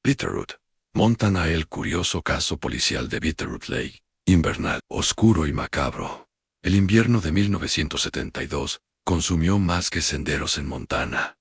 Bitterroot, Montana. El curioso caso policial de Bitterroot Lake, invernal, oscuro y macabro. El invierno de 1972 consumió más que senderos en Montana.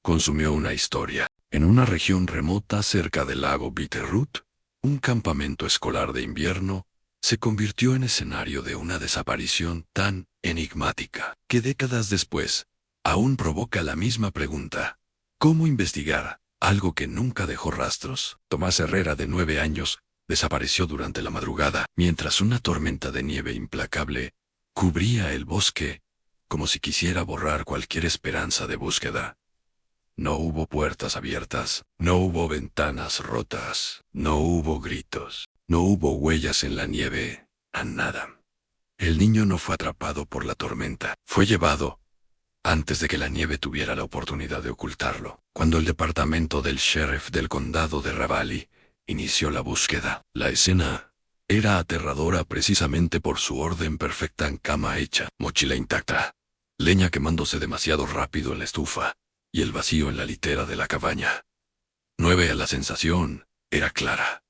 Consumió una historia. En una región remota cerca del lago Bitterroot, un campamento escolar de invierno se convirtió en escenario de una desaparición tan enigmática que décadas después aún provoca la misma pregunta. ¿Cómo investigar algo que nunca dejó rastros? Tomás Herrera, de 9 años, desapareció durante la madrugada, mientras una tormenta de nieve implacable cubría el bosque, como si quisiera borrar cualquier esperanza de búsqueda. No hubo puertas abiertas, no hubo ventanas rotas, no hubo gritos, no hubo huellas en la nieve, nada. El niño no fue atrapado por la tormenta, fue llevado antes de que la nieve tuviera la oportunidad de ocultarlo. Cuando el departamento del sheriff del condado de Ravalli inició la búsqueda, la escena era aterradora precisamente por su orden perfecta: en cama hecha, mochila intacta, leña quemándose demasiado rápido en la estufa, y el vacío en la litera de la cabaña. 9. La sensación era clara.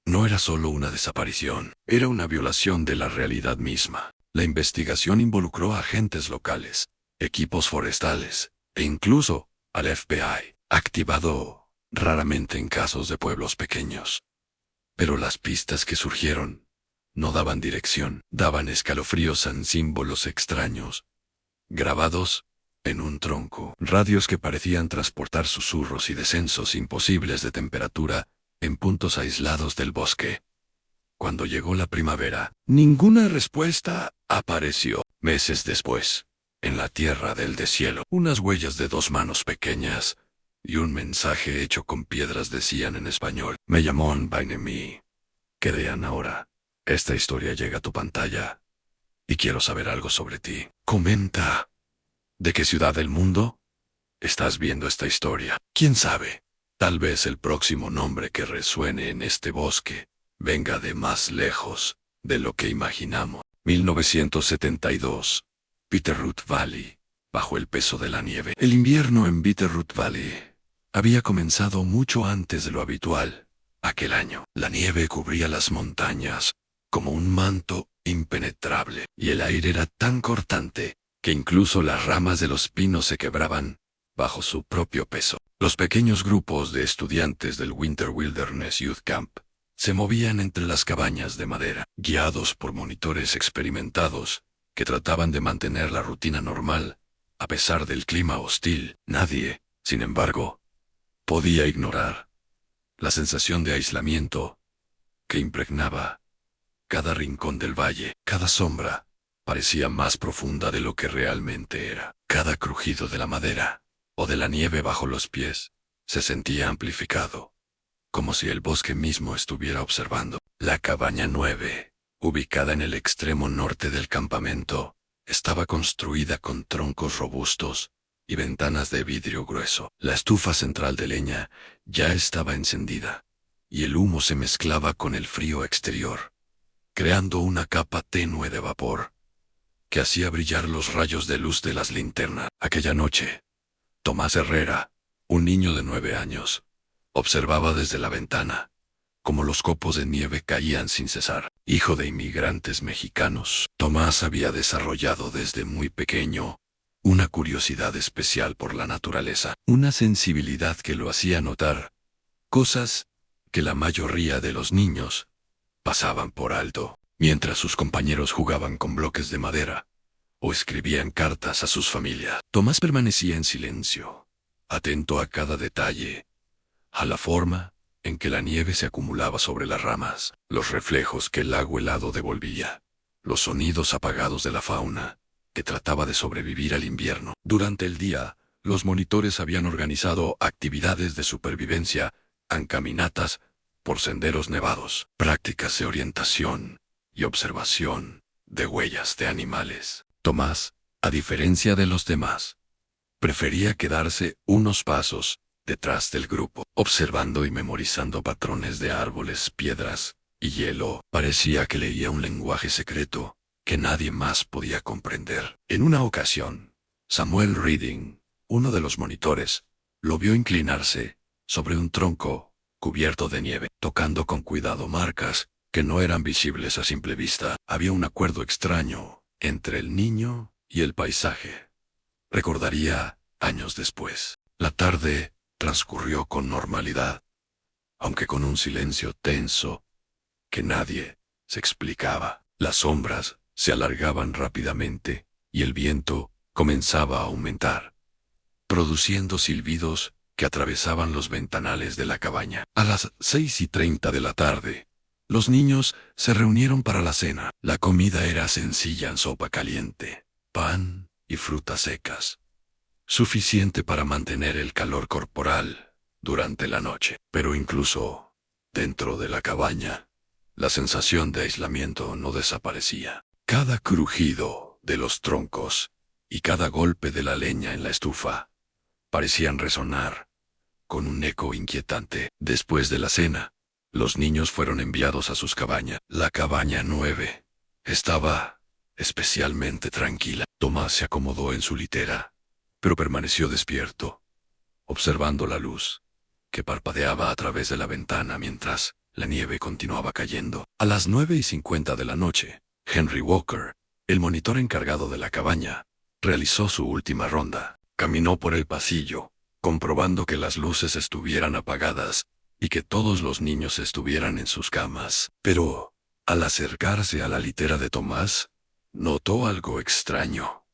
No era solo una desaparición, era una violación de la realidad misma. La investigación involucró a agentes locales, equipos forestales, e incluso al FBI, activado raramente en casos de pueblos pequeños. Pero las pistas que surgieron no daban dirección, daban escalofríos en símbolos extraños, grabados en un tronco, radios que parecían transportar susurros y descensos imposibles de temperatura en puntos aislados del bosque. Cuando llegó la primavera, ninguna respuesta apareció. Meses después, en la tierra del deshielo, unas huellas de 2 manos pequeñas y un mensaje hecho con piedras decían en español: me llamó Bainemi. Quedan ahora. Esta historia llega a tu pantalla y quiero saber algo sobre ti. Comenta. ¿De qué ciudad del mundo estás viendo esta historia? ¿Quién sabe? Tal vez el próximo nombre que resuene en este bosque venga de más lejos de lo que imaginamos. 1972. Bitterroot Valley. Bajo el peso de la nieve. El invierno en Bitterroot Valley había comenzado mucho antes de lo habitual. Aquel año, la nieve cubría las montañas como un manto impenetrable, y el aire era tan cortante que incluso las ramas de los pinos se quebraban bajo su propio peso. Los pequeños grupos de estudiantes del Winter Wilderness Youth Camp se movían entre las cabañas de madera, guiados por monitores experimentados que trataban de mantener la rutina normal a pesar del clima hostil. Nadie, sin embargo, podía ignorar la sensación de aislamiento que impregnaba cada rincón del valle. Cada sombra parecía más profunda de lo que realmente era. Cada crujido de la madera o de la nieve bajo los pies se sentía amplificado, como si el bosque mismo estuviera observando. La cabaña 9, ubicada en el extremo norte del campamento, estaba construida con troncos robustos y ventanas de vidrio grueso. La estufa central de leña ya estaba encendida, y el humo se mezclaba con el frío exterior, creando una capa tenue de vapor que hacía brillar los rayos de luz de las linternas. Aquella noche, Tomás Herrera, un niño de 9 años, observaba desde la ventana cómo los copos de nieve caían sin cesar. Hijo de inmigrantes mexicanos, Tomás había desarrollado desde muy pequeño una curiosidad especial por la naturaleza, una sensibilidad que lo hacía notar cosas que la mayoría de los niños pasaban por alto. Mientras sus compañeros jugaban con bloques de madera o escribían cartas a sus familias, Tomás permanecía en silencio, atento a cada detalle, a la forma en que la nieve se acumulaba sobre las ramas, los reflejos que el agua helado devolvía, los sonidos apagados de la fauna que trataba de sobrevivir al invierno. Durante el día, los monitores habían organizado actividades de supervivencia, caminatas por senderos nevados, prácticas de orientación y observación de huellas de animales. Tomás, a diferencia de los demás, prefería quedarse unos pasos detrás del grupo, observando y memorizando patrones de árboles, piedras y hielo. Parecía que leía un lenguaje secreto que nadie más podía comprender. En una ocasión, Samuel Reading, uno de los monitores, lo vio inclinarse sobre un tronco cubierto de nieve, tocando con cuidado marcas que no eran visibles a simple vista. Había un acuerdo extraño entre el niño y el paisaje. Recordaría años después. La tarde transcurrió con normalidad, aunque con un silencio tenso que nadie se explicaba. Las sombras se alargaban rápidamente y el viento comenzaba a aumentar, produciendo silbidos que atravesaban los ventanales de la cabaña. A las 6:30 de la tarde, los niños se reunieron para la cena. La comida era sencilla en sopa caliente, pan y frutas secas, suficiente para mantener el calor corporal durante la noche. Pero incluso dentro de la cabaña, la sensación de aislamiento no desaparecía. Cada crujido de los troncos y cada golpe de la leña en la estufa parecían resonar con un eco inquietante. Después de la cena, los niños fueron enviados a sus cabañas. La cabaña 9 estaba especialmente tranquila. Tomás se acomodó en su litera, pero permaneció despierto, observando la luz que parpadeaba a través de la ventana mientras la nieve continuaba cayendo. A las 9:50 de la noche, Henry Walker, el monitor encargado de la cabaña, realizó su última ronda. Caminó por el pasillo, comprobando que las luces estuvieran apagadas y que todos los niños estuvieran en sus camas. Pero, al acercarse a la litera de Tomás, notó algo extraño.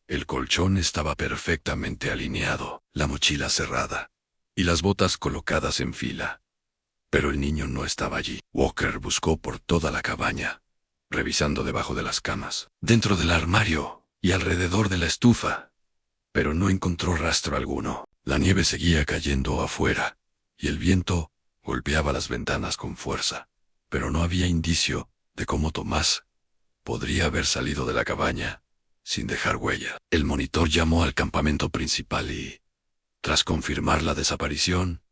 El colchón estaba perfectamente alineado, la mochila cerrada y las botas colocadas en fila. Pero el niño no estaba allí. Walker buscó por toda la cabaña, revisando debajo de las camas, dentro del armario y alrededor de la estufa, pero no encontró rastro alguno. La nieve seguía cayendo afuera, y el viento golpeaba las ventanas con fuerza, pero no había indicio de cómo Tomás podría haber salido de la cabaña sin dejar huella. El monitor llamó al campamento principal y, tras confirmar la desaparición,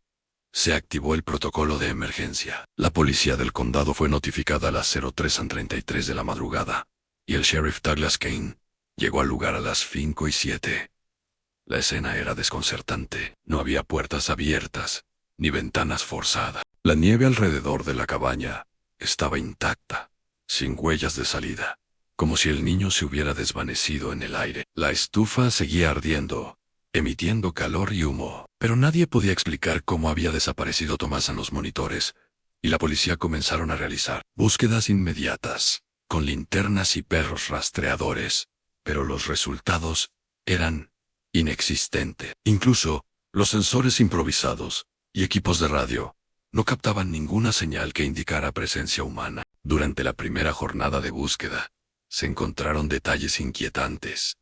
se activó el protocolo de emergencia. La policía del condado fue notificada a las 03:33 de la madrugada, y el sheriff Douglas Kane llegó al lugar a las 5:07. La escena era desconcertante. No había puertas abiertas, ni ventanas forzadas. La nieve alrededor de la cabaña estaba intacta, sin huellas de salida, como si el niño se hubiera desvanecido en el aire. La estufa seguía ardiendo, emitiendo calor y humo, pero nadie podía explicar cómo había desaparecido Tomás en los monitores, y la policía comenzaron a realizar búsquedas inmediatas, con linternas y perros rastreadores, pero los resultados eran inexistentes. Incluso, los sensores improvisados y equipos de radio no captaban ninguna señal que indicara presencia humana. Durante la primera jornada de búsqueda, se encontraron detalles inquietantes.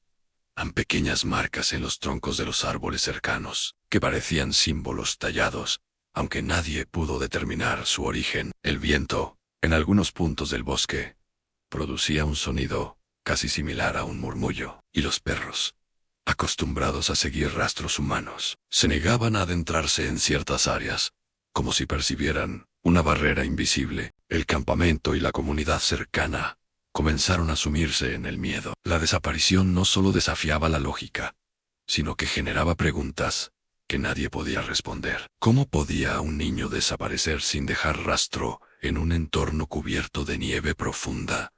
Pequeñas marcas en los troncos de los árboles cercanos, que parecían símbolos tallados, aunque nadie pudo determinar su origen. El viento, en algunos puntos del bosque, producía un sonido casi similar a un murmullo, y los perros, acostumbrados a seguir rastros humanos, se negaban a adentrarse en ciertas áreas, como si percibieran una barrera invisible. El campamento y la comunidad cercana comenzaron a sumirse en el miedo. La desaparición no solo desafiaba la lógica, sino que generaba preguntas que nadie podía responder. ¿Cómo podía un niño desaparecer sin dejar rastro en un entorno cubierto de nieve profunda?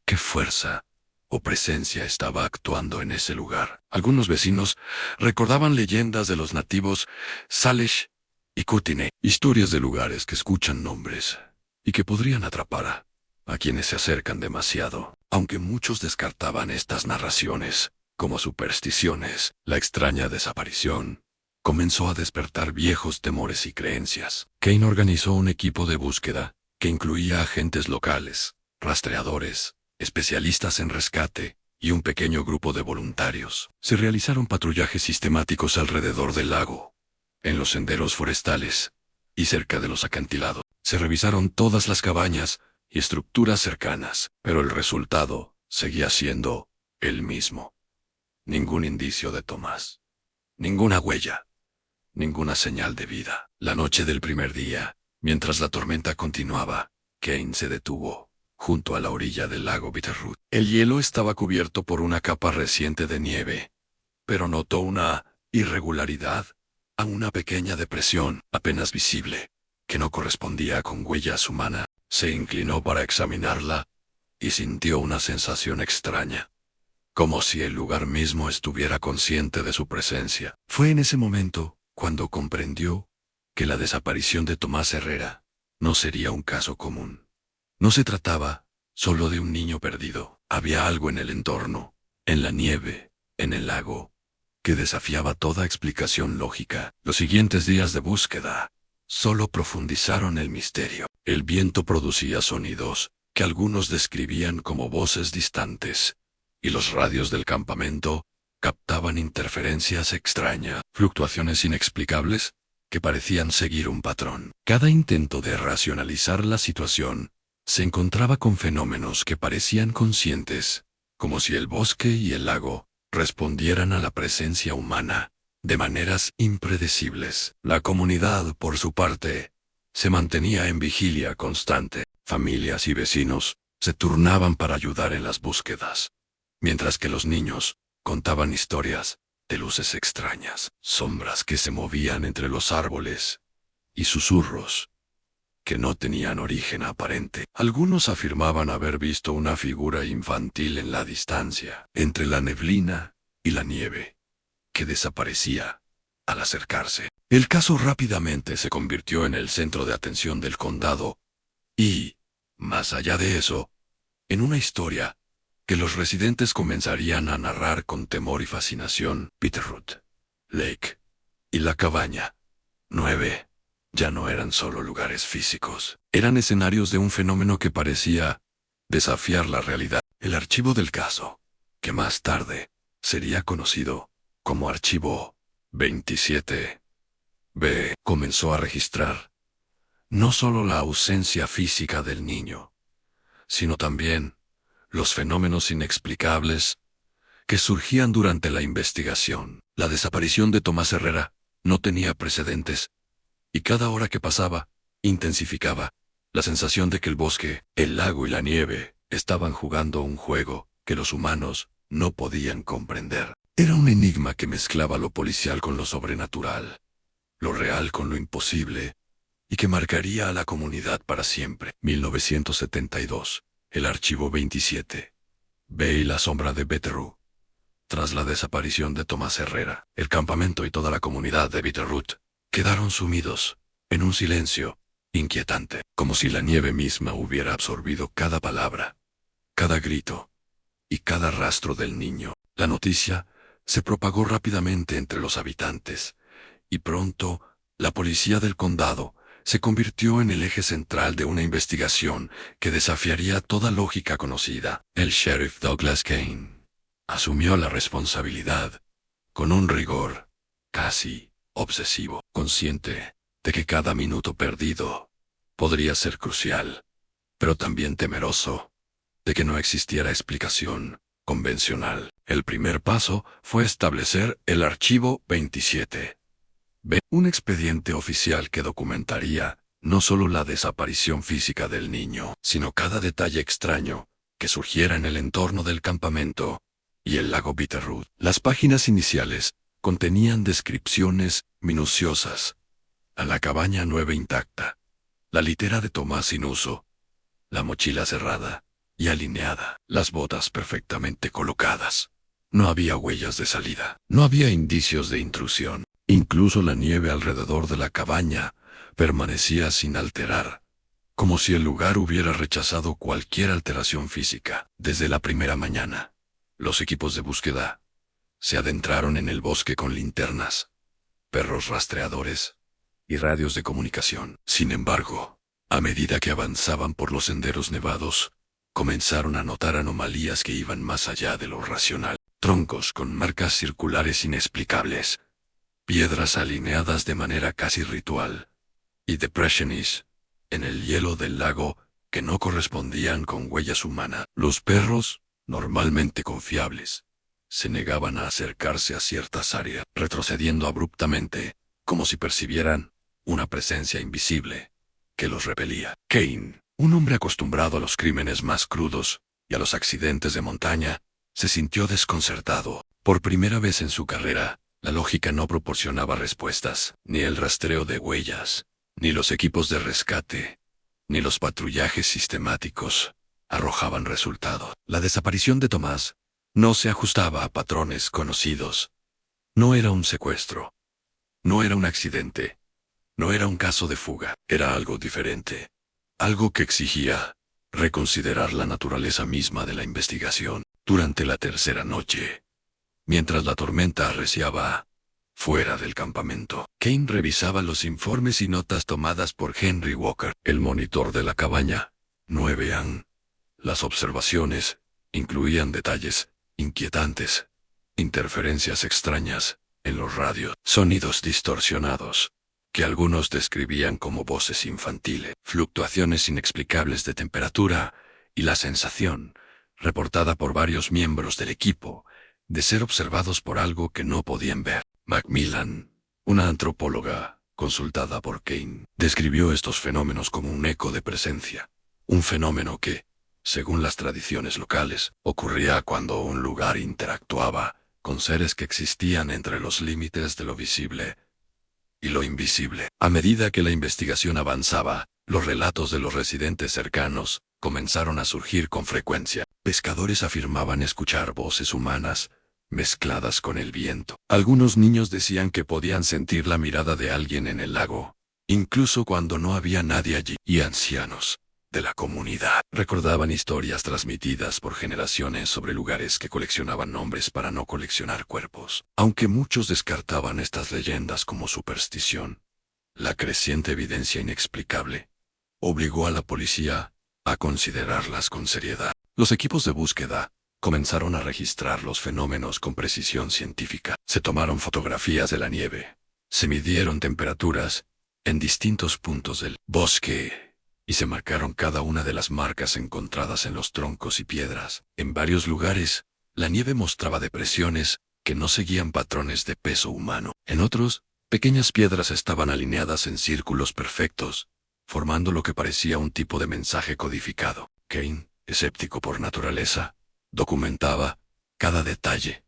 ¿Qué fuerza o presencia estaba actuando en ese lugar? Algunos vecinos recordaban leyendas de los nativos Salish y Kootenai, historias de lugares que escuchan nombres y que podrían atrapar a quienes se acercan demasiado. Aunque muchos descartaban estas narraciones como supersticiones, la extraña desaparición comenzó a despertar viejos temores y creencias. Kane organizó un equipo de búsqueda que incluía agentes locales, rastreadores, especialistas en rescate y un pequeño grupo de voluntarios. Se realizaron patrullajes sistemáticos alrededor del lago, en los senderos forestales y cerca de los acantilados. Se revisaron todas las cabañas y estructuras cercanas, pero el resultado seguía siendo el mismo. Ningún indicio de Tomás, ninguna huella, ninguna señal de vida. La noche del primer día, mientras la tormenta continuaba, Kane se detuvo junto a la orilla del lago Bitterroot. El hielo estaba cubierto por una capa reciente de nieve, pero notó una irregularidad, a una pequeña depresión apenas visible, que no correspondía con huellas humanas. Se inclinó para examinarla y sintió una sensación extraña, como si el lugar mismo estuviera consciente de su presencia. Fue en ese momento cuando comprendió que la desaparición de Tomás Herrera no sería un caso común. No se trataba solo de un niño perdido. Había algo en el entorno, en la nieve, en el lago, que desafiaba toda explicación lógica. Los siguientes días de búsqueda solo profundizaron el misterio. El viento producía sonidos que algunos describían como voces distantes, y los radios del campamento captaban interferencias extrañas, fluctuaciones inexplicables que parecían seguir un patrón. Cada intento de racionalizar la situación se encontraba con fenómenos que parecían conscientes, como si el bosque y el lago respondieran a la presencia humana de maneras impredecibles. La comunidad, por su parte, se mantenía en vigilia constante. Familias y vecinos se turnaban para ayudar en las búsquedas, mientras que los niños contaban historias de luces extrañas, sombras que se movían entre los árboles y susurros que no tenían origen aparente. Algunos afirmaban haber visto una figura infantil en la distancia, entre la neblina y la nieve, que desaparecía al acercarse. El caso rápidamente se convirtió en el centro de atención del condado y, más allá de eso, en una historia que los residentes comenzarían a narrar con temor y fascinación. Bitterroot Lake y la cabaña 9 ya no eran solo lugares físicos, eran escenarios de un fenómeno que parecía desafiar la realidad. El archivo del caso, que más tarde sería conocido como Archivo 27B, comenzó a registrar no solo la ausencia física del niño, sino también los fenómenos inexplicables que surgían durante la investigación. La desaparición de Tomás Herrera no tenía precedentes, y cada hora que pasaba intensificaba la sensación de que el bosque, el lago y la nieve estaban jugando un juego que los humanos no podían comprender. Era un enigma que mezclaba lo policial con lo sobrenatural, lo real con lo imposible, y que marcaría a la comunidad para siempre. 1972. El Archivo 27. B y la sombra de Bitterroot. Tras la desaparición de Tomás Herrera, el campamento y toda la comunidad de Bitterroot quedaron sumidos en un silencio inquietante, como si la nieve misma hubiera absorbido cada palabra, cada grito y cada rastro del niño. La noticia se propagó rápidamente entre los habitantes, y pronto la policía del condado se convirtió en el eje central de una investigación que desafiaría toda lógica conocida. El sheriff Douglas Kane asumió la responsabilidad con un rigor casi obsesivo, consciente de que cada minuto perdido podría ser crucial, pero también temeroso de que no existiera explicación convencional. El primer paso fue establecer el Archivo 27B, un expediente oficial que documentaría no solo la desaparición física del niño, sino cada detalle extraño que surgiera en el entorno del campamento y el lago Bitterroot. Las páginas iniciales contenían descripciones minuciosas: a la cabaña 9 intacta, la litera de Tomás sin uso, la mochila cerrada y alineada, las botas perfectamente colocadas. No había huellas de salida, no había indicios de intrusión. Incluso la nieve alrededor de la cabaña permanecía sin alterar, como si el lugar hubiera rechazado cualquier alteración física. Desde la primera mañana, los equipos de búsqueda se adentraron en el bosque con linternas, perros rastreadores y radios de comunicación. Sin embargo, a medida que avanzaban por los senderos nevados, comenzaron a notar anomalías que iban más allá de lo racional. Troncos con marcas circulares inexplicables, piedras alineadas de manera casi ritual, y depresiones en el hielo del lago que no correspondían con huellas humanas. Los perros, normalmente confiables, se negaban a acercarse a ciertas áreas, retrocediendo abruptamente, como si percibieran una presencia invisible que los repelía. Kane, un hombre acostumbrado a los crímenes más crudos y a los accidentes de montaña, se sintió desconcertado. Por primera vez en su carrera, la lógica no proporcionaba respuestas, ni el rastreo de huellas, Ni los equipos de rescate, ni los patrullajes sistemáticos arrojaban resultado. La desaparición de Tomás no se ajustaba a patrones conocidos. No era un secuestro. No era un accidente. No era un caso de fuga. Era algo diferente. Algo que exigía reconsiderar la naturaleza misma de la investigación. Durante la tercera noche, mientras la tormenta arreciaba fuera del campamento, Kane revisaba los informes y notas tomadas por Henry Walker, el monitor de la cabaña. 9 Las observaciones incluían detalles inquietantes, interferencias extrañas en los radios, sonidos distorsionados, que algunos describían como voces infantiles, fluctuaciones inexplicables de temperatura y la sensación, reportada por varios miembros del equipo, de ser observados por algo que no podían ver. Macmillan, una antropóloga consultada por Kane, describió estos fenómenos como un eco de presencia, un fenómeno que, según las tradiciones locales, ocurría cuando un lugar interactuaba con seres que existían entre los límites de lo visible y lo invisible. A medida que la investigación avanzaba, los relatos de los residentes cercanos comenzaron a surgir con frecuencia. Pescadores afirmaban escuchar voces humanas mezcladas con el viento. Algunos niños decían que podían sentir la mirada de alguien en el lago, incluso cuando no había nadie allí. Y ancianos de la comunidad recordaban historias transmitidas por generaciones sobre lugares que coleccionaban nombres para no coleccionar cuerpos. Aunque muchos descartaban estas leyendas como superstición, la creciente evidencia inexplicable obligó a la policía a considerarlas con seriedad. Los equipos de búsqueda comenzaron a registrar los fenómenos con precisión científica. Se tomaron fotografías de la nieve, se midieron temperaturas en distintos puntos del bosque y se marcaron cada una de las marcas encontradas en los troncos y piedras. En varios lugares, la nieve mostraba depresiones que no seguían patrones de peso humano. En otros, pequeñas piedras estaban alineadas en círculos perfectos, formando lo que parecía un tipo de mensaje codificado. Kane, escéptico por naturaleza, documentaba cada detalle,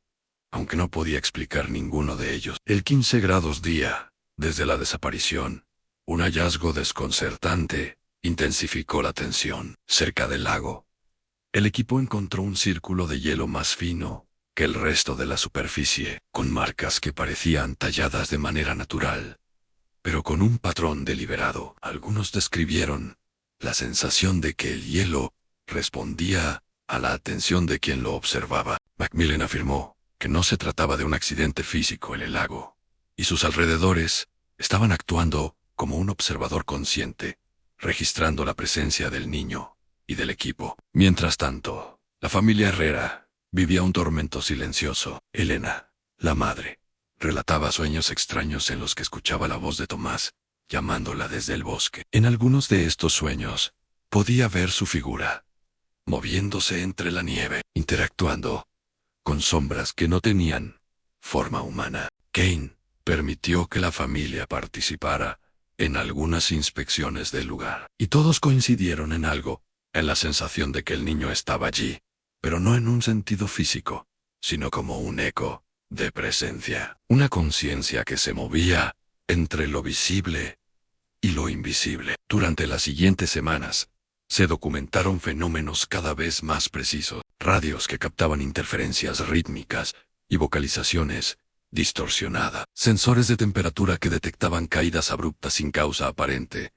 aunque no podía explicar ninguno de ellos. El 15 grados día, desde la desaparición, un hallazgo desconcertante intensificó la tensión. Cerca del lago, el equipo encontró un círculo de hielo más fino que el resto de la superficie, con marcas que parecían talladas de manera natural, pero con un patrón deliberado. Algunos describieron la sensación de que el hielo respondía a la atención de quien lo observaba. Macmillan afirmó que no se trataba de un accidente físico en el lago, y sus alrededores estaban actuando como un observador consciente, registrando la presencia del niño y del equipo. Mientras tanto, la familia Herrera vivía un tormento silencioso. Elena, la madre, relataba sueños extraños en los que escuchaba la voz de Tomás, llamándola desde el bosque. En algunos de estos sueños, podía ver su figura, moviéndose entre la nieve, interactuando con sombras que no tenían forma humana. Kane permitió que la familia participara en algunas inspecciones del lugar, y todos coincidieron en algo, en la sensación de que el niño estaba allí, pero no en un sentido físico, sino como un eco de presencia, una conciencia que se movía entre lo visible y lo invisible. Durante las siguientes semanas, se documentaron fenómenos cada vez más precisos, radios que captaban interferencias rítmicas y vocalizaciones distorsionadas, sensores de temperatura que detectaban caídas abruptas sin causa aparente,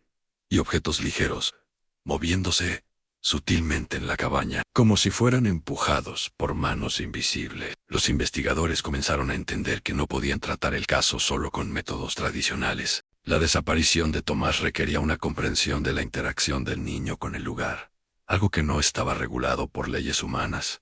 y objetos ligeros, moviéndose sutilmente en la cabaña, como si fueran empujados por manos invisibles. Los investigadores comenzaron a entender que no podían tratar el caso solo con métodos tradicionales. La desaparición de Tomás requería una comprensión de la interacción del niño con el lugar, algo que no estaba regulado por leyes humanas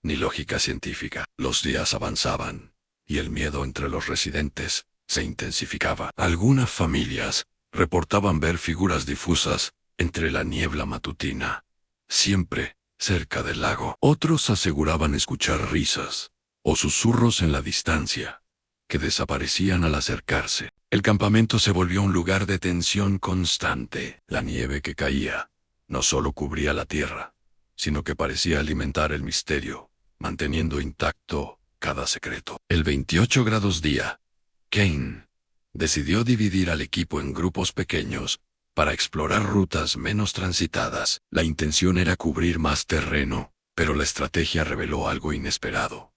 ni lógica científica. Los días avanzaban, y el miedo entre los residentes se intensificaba. Algunas familias reportaban ver figuras difusas entre la niebla matutina, siempre cerca del lago. Otros aseguraban escuchar risas o susurros en la distancia, que desaparecían al acercarse. El campamento se volvió un lugar de tensión constante. La nieve que caía no solo cubría la tierra, sino que parecía alimentar el misterio, manteniendo intacto cada secreto. El 28 grados día, Kane Decidió dividir al equipo en grupos pequeños para explorar rutas menos transitadas. La intención era cubrir más terreno, pero la estrategia reveló algo inesperado.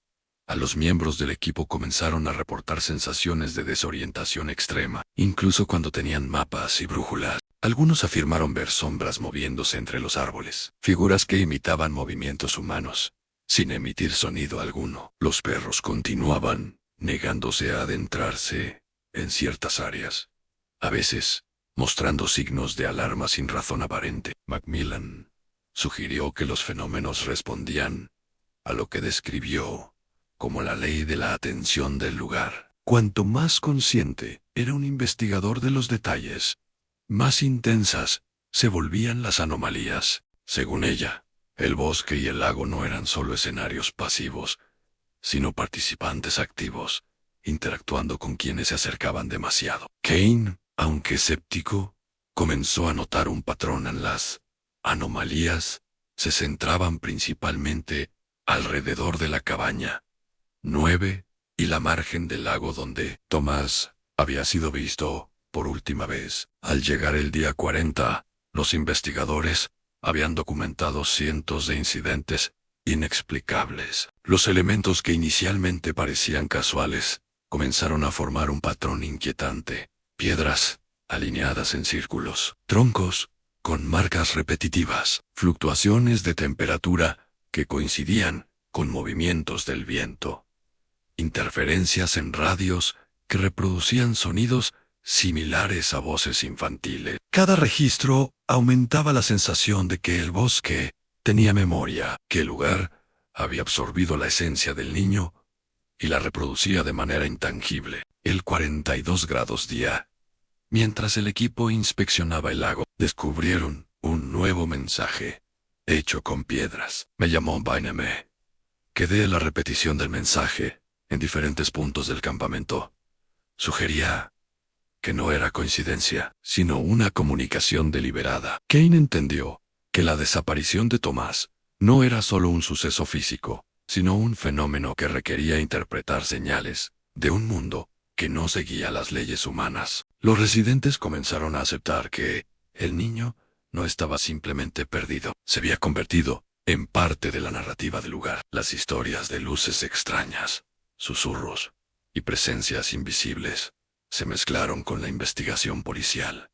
A los miembros del equipo comenzaron a reportar sensaciones de desorientación extrema, incluso cuando tenían mapas y brújulas. Algunos afirmaron ver sombras moviéndose entre los árboles, figuras que imitaban movimientos humanos, sin emitir sonido alguno. Los perros continuaban, negándose a adentrarse en ciertas áreas, a veces mostrando signos de alarma sin razón aparente. Macmillan sugirió que los fenómenos respondían a lo que describió como la ley de la atención del lugar. Cuanto más consciente era un investigador de los detalles, más intensas se volvían las anomalías. Según ella, el bosque y el lago no eran solo escenarios pasivos, sino participantes activos, interactuando con quienes se acercaban demasiado. Kane, aunque escéptico, comenzó a notar un patrón en las anomalías. Se centraban principalmente alrededor de la cabaña 9 y la margen del lago donde Tomás había sido visto por última vez. Al llegar el día 40, los investigadores habían documentado cientos de incidentes inexplicables. Los elementos que inicialmente parecían casuales comenzaron a formar un patrón inquietante. Piedras alineadas en círculos, troncos con marcas repetitivas, fluctuaciones de temperatura que coincidían con movimientos del viento, interferencias en radios que reproducían sonidos similares a voces infantiles. Cada registro aumentaba la sensación de que el bosque tenía memoria, que el lugar había absorbido la esencia del niño y la reproducía de manera intangible. El 42 grados día. Mientras el equipo inspeccionaba el lago, descubrieron un nuevo mensaje, hecho con piedras. Me llamó Bainame. Quedé la repetición del mensaje en diferentes puntos del campamento. Sugería que no era coincidencia, sino una comunicación deliberada. Kane entendió que la desaparición de Tomás no era solo un suceso físico, sino un fenómeno que requería interpretar señales de un mundo que no seguía las leyes humanas. Los residentes comenzaron a aceptar que el niño no estaba simplemente perdido, se había convertido en parte de la narrativa del lugar. Las historias de luces extrañas, susurros y presencias invisibles se mezclaron con la investigación policial,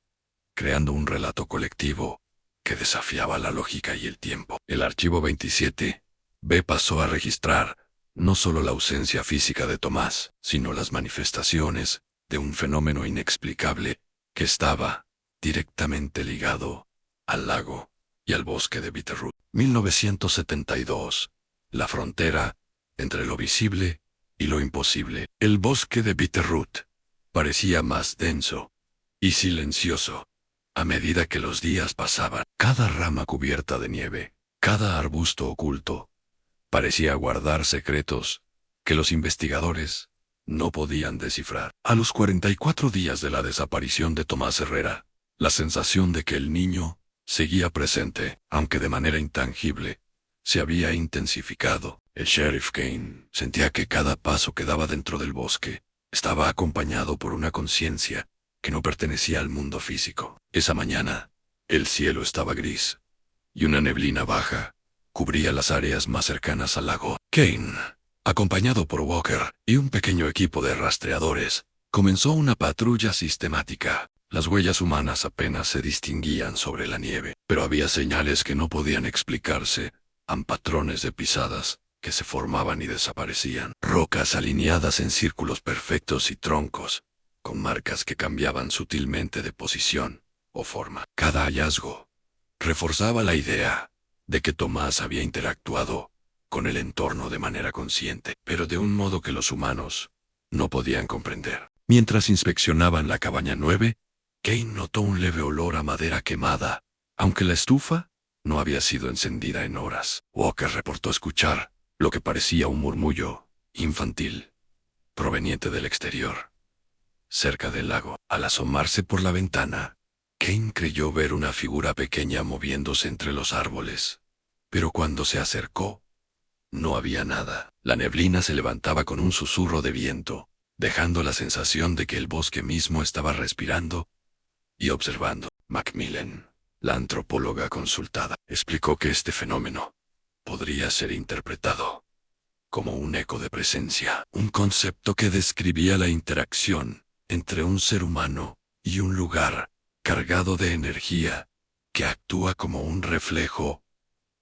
creando un relato colectivo que desafiaba la lógica y el tiempo. El archivo 27B pasó a registrar no solo la ausencia física de Tomás, sino las manifestaciones de un fenómeno inexplicable que estaba directamente ligado al lago y al bosque de Bitterroot. 1972. La frontera entre lo visible y lo imposible. El bosque de Bitterroot parecía más denso y silencioso a medida que los días pasaban. Cada rama cubierta de nieve, cada arbusto oculto, parecía guardar secretos que los investigadores no podían descifrar. A los 44 días de la desaparición de Tomás Herrera, la sensación de que el niño seguía presente, aunque de manera intangible, se había intensificado. El sheriff Kane sentía que cada paso que daba dentro del bosque estaba acompañado por una conciencia que no pertenecía al mundo físico. Esa mañana, el cielo estaba gris, y una neblina baja cubría las áreas más cercanas al lago. Kane, acompañado por Walker y un pequeño equipo de rastreadores, comenzó una patrulla sistemática. Las huellas humanas apenas se distinguían sobre la nieve, pero había señales que no podían explicarse, patrones de pisadas que se formaban y desaparecían, rocas alineadas en círculos perfectos y troncos, con marcas que cambiaban sutilmente de posición o forma. Cada hallazgo reforzaba la idea de que Tomás había interactuado con el entorno de manera consciente, pero de un modo que los humanos no podían comprender. Mientras inspeccionaban la cabaña 9, Kane notó un leve olor a madera quemada, aunque la estufa no había sido encendida en horas. Walker reportó escuchar lo que parecía un murmullo infantil, proveniente del exterior, cerca del lago. Al asomarse por la ventana, Kane creyó ver una figura pequeña moviéndose entre los árboles, pero cuando se acercó, no había nada. La neblina se levantaba con un susurro de viento, dejando la sensación de que el bosque mismo estaba respirando y observando. Macmillan, la antropóloga consultada, explicó que este fenómeno podría ser interpretado como un eco de presencia, un concepto que describía la interacción entre un ser humano y un lugar cargado de energía que actúa como un reflejo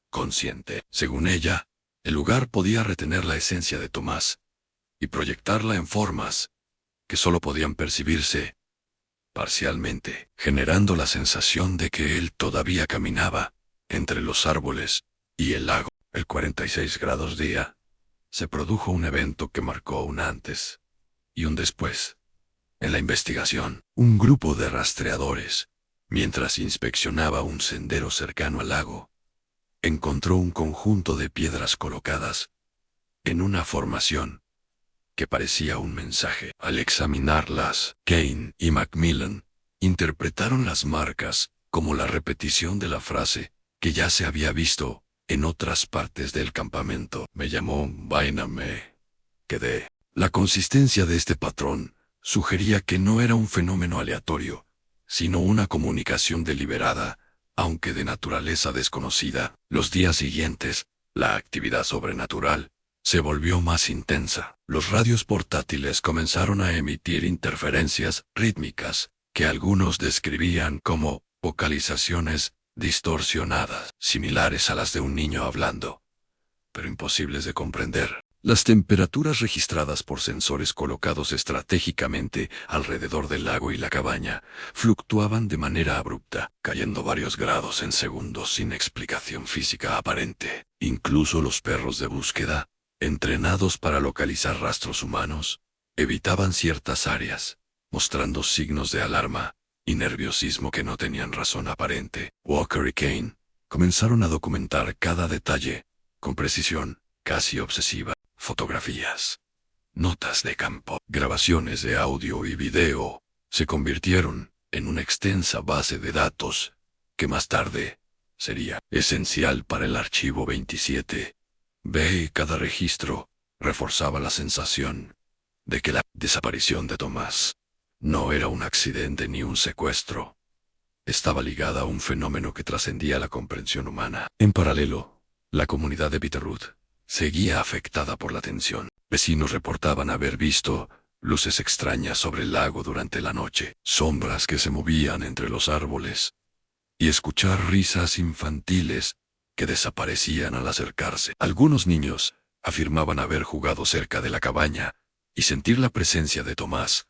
consciente. Según ella, el lugar podía retener la esencia de Tomás y proyectarla en formas que solo podían percibirse parcialmente, generando la sensación de que él todavía caminaba entre los árboles y el lago. El 46 grados día, se produjo un evento que marcó un antes y un después. En la investigación, un grupo de rastreadores, mientras inspeccionaba un sendero cercano al lago, encontró un conjunto de piedras colocadas en una formación que parecía un mensaje. Al examinarlas, Kane y Macmillan interpretaron las marcas como la repetición de la frase que ya se había visto en otras partes del campamento. Me llamó, vaina me quedé. La consistencia de este patrón sugería que no era un fenómeno aleatorio, sino una comunicación deliberada, aunque de naturaleza desconocida. Los días siguientes, la actividad sobrenatural se volvió más intensa. Los radios portátiles comenzaron a emitir interferencias rítmicas que algunos describían como vocalizaciones distorsionadas, similares a las de un niño hablando, pero imposibles de comprender. Las temperaturas registradas por sensores colocados estratégicamente alrededor del lago y la cabaña fluctuaban de manera abrupta, cayendo varios grados en segundos sin explicación física aparente. Incluso los perros de búsqueda, entrenados para localizar rastros humanos, evitaban ciertas áreas, mostrando signos de alarma y nerviosismo que no tenían razón aparente. Walker y Kane comenzaron a documentar cada detalle con precisión casi obsesiva. Fotografías, notas de campo, grabaciones de audio y video se convirtieron en una extensa base de datos que más tarde sería esencial para el archivo 27. Cada registro reforzaba la sensación de que la desaparición de Tomás no era un accidente ni un secuestro. Estaba ligada a un fenómeno que trascendía la comprensión humana. En paralelo, la comunidad de Bitterroot seguía afectada por la tensión. Vecinos reportaban haber visto luces extrañas sobre el lago durante la noche, sombras que se movían entre los árboles, y escuchar risas infantiles que desaparecían al acercarse. Algunos niños afirmaban haber jugado cerca de la cabaña y sentir la presencia de Tomás,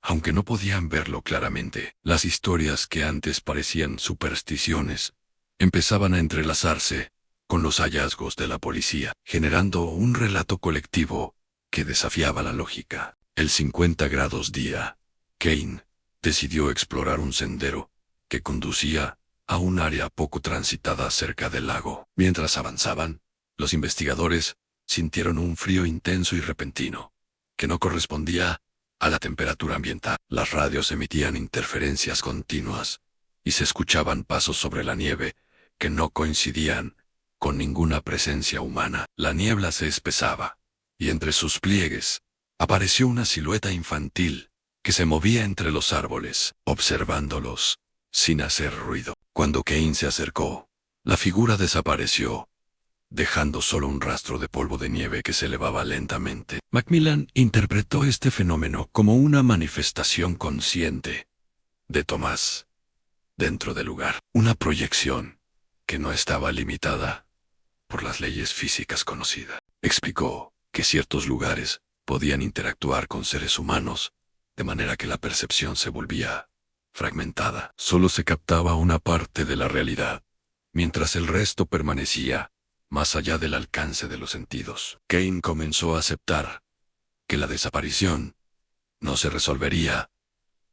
aunque no podían verlo claramente. Las historias que antes parecían supersticiones empezaban a entrelazarse con los hallazgos de la policía, generando un relato colectivo que desafiaba la lógica. El 50 grados día, Kane decidió explorar un sendero que conducía a un área poco transitada cerca del lago. Mientras avanzaban, los investigadores sintieron un frío intenso y repentino, que no correspondía a la temperatura ambiental. Las radios emitían interferencias continuas, y se escuchaban pasos sobre la nieve que no coincidían con ninguna presencia humana. La niebla se espesaba, y entre sus pliegues apareció una silueta infantil que se movía entre los árboles, observándolos sin hacer ruido. Cuando Kane se acercó, la figura desapareció, dejando solo un rastro de polvo de nieve que se elevaba lentamente. Macmillan interpretó este fenómeno como una manifestación consciente de Tomás dentro del lugar, una proyección que no estaba limitada por las leyes físicas conocidas. Explicó que ciertos lugares podían interactuar con seres humanos, de manera que la percepción se volvía fragmentada. Solo se captaba una parte de la realidad, mientras el resto permanecía más allá del alcance de los sentidos. Kane comenzó a aceptar que la desaparición no se resolvería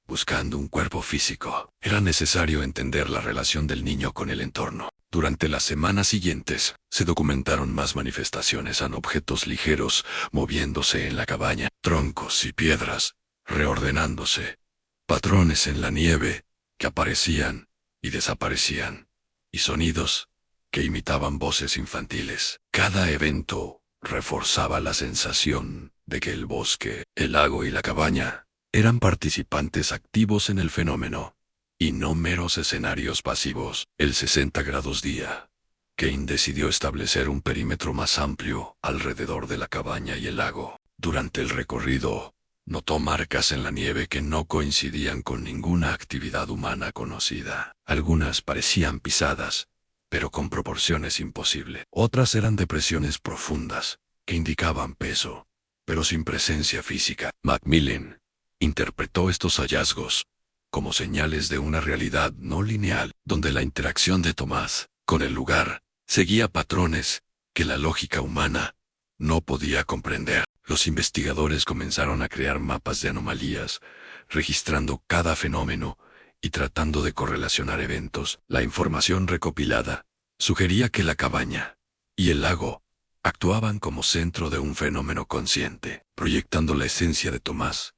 buscando un cuerpo físico. Era necesario entender la relación del niño con el entorno. Durante las semanas siguientes, se documentaron más manifestaciones en objetos ligeros moviéndose en la cabaña, troncos y piedras reordenándose, patrones en la nieve que aparecían y desaparecían, y sonidos que imitaban voces infantiles. Cada evento reforzaba la sensación de que el bosque, el lago y la cabaña eran participantes activos en el fenómeno, y no meros escenarios pasivos. El 60 grados día, Kane decidió establecer un perímetro más amplio alrededor de la cabaña y el lago. Durante el recorrido, notó marcas en la nieve que no coincidían con ninguna actividad humana conocida. Algunas parecían pisadas, pero con proporciones imposibles. Otras eran depresiones profundas, que indicaban peso, pero sin presencia física. Macmillan interpretó estos hallazgos como señales de una realidad no lineal, donde la interacción de Tomás con el lugar seguía patrones que la lógica humana no podía comprender. Los investigadores comenzaron a crear mapas de anomalías, registrando cada fenómeno y tratando de correlacionar eventos. La información recopilada sugería que la cabaña y el lago actuaban como centro de un fenómeno consciente, proyectando la esencia de Tomás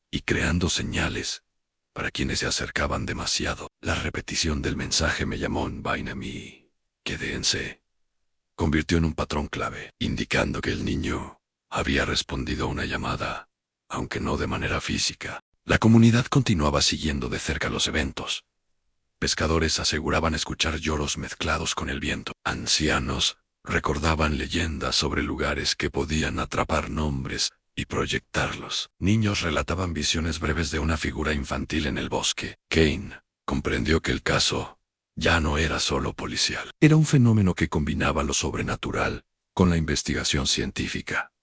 y creando señales para quienes se acercaban demasiado. La repetición del mensaje me llamó en vaina a mí, quédense, convirtió en un patrón clave, indicando que el niño había respondido a una llamada, aunque no de manera física. La comunidad continuaba siguiendo de cerca los eventos. Pescadores aseguraban escuchar lloros mezclados con el viento. Ancianos recordaban leyendas sobre lugares que podían atrapar nombres y proyectarlos. Niños relataban visiones breves de una figura infantil en el bosque. Kane comprendió que el caso ya no era solo policial. Era un fenómeno que combinaba lo sobrenatural con la investigación científica.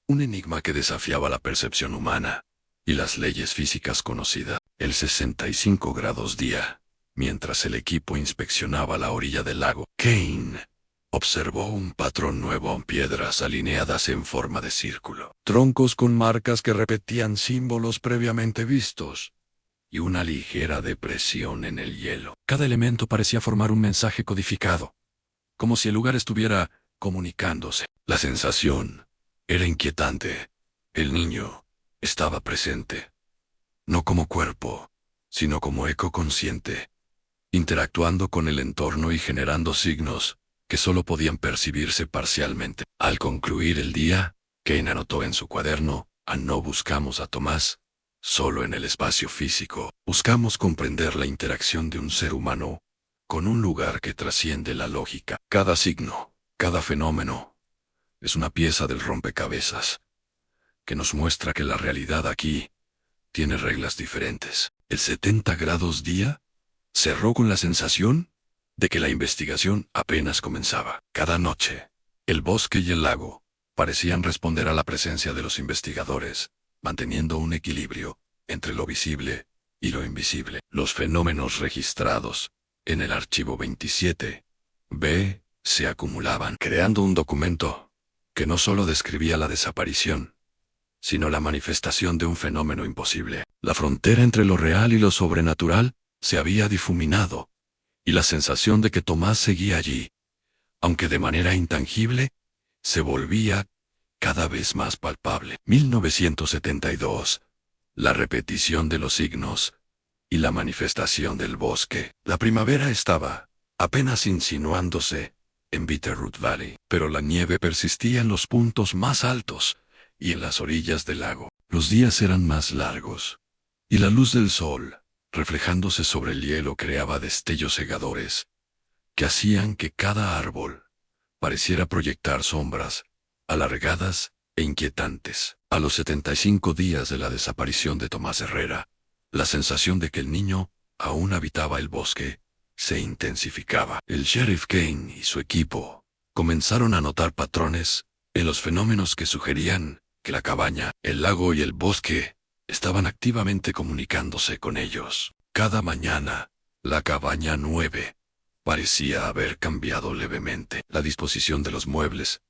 Un enigma que desafiaba la percepción humana y las leyes físicas conocidas. El 65 grados día, mientras el equipo inspeccionaba la orilla del lago, Kane observó un patrón nuevo en piedras alineadas en forma de círculo, troncos con marcas que repetían símbolos previamente vistos, y una ligera depresión en el hielo. Cada elemento parecía formar un mensaje codificado, como si el lugar estuviera comunicándose. La sensación era inquietante. El niño estaba presente, no como cuerpo, sino como eco consciente, interactuando con el entorno y generando signos que solo podían percibirse parcialmente. Al concluir el día, Kane anotó en su cuaderno: no buscamos a Tomás solo en el espacio físico, buscamos comprender la interacción de un ser humano con un lugar que trasciende la lógica. Cada signo, cada fenómeno, es una pieza del rompecabezas que nos muestra que la realidad aquí tiene reglas diferentes. El 70 grados día cerró con la sensación de que la investigación apenas comenzaba. Cada noche, el bosque y el lago parecían responder a la presencia de los investigadores, manteniendo un equilibrio entre lo visible y lo invisible. Los fenómenos registrados en el archivo 27B se acumulaban, creando un documento que no solo describía la desaparición, sino la manifestación de un fenómeno imposible. La frontera entre lo real y lo sobrenatural se había difuminado, y la sensación de que Tomás seguía allí, aunque de manera intangible, se volvía cada vez más palpable. 1972. La repetición de los signos y la manifestación del bosque. La primavera estaba apenas insinuándose en Bitterroot Valley, pero la nieve persistía en los puntos más altos y en las orillas del lago. Los días eran más largos, y la luz del sol, reflejándose sobre el hielo, creaba destellos cegadores que hacían que cada árbol pareciera proyectar sombras alargadas e inquietantes. A los 75 días de la desaparición de Tomás Herrera, la sensación de que el niño aún habitaba el bosque se intensificaba. El sheriff Kane y su equipo comenzaron a notar patrones en los fenómenos que sugerían que la cabaña, el lago y el bosque estaban activamente comunicándose con ellos. Cada mañana, la cabaña 9 parecía haber cambiado levemente. La disposición de los muebles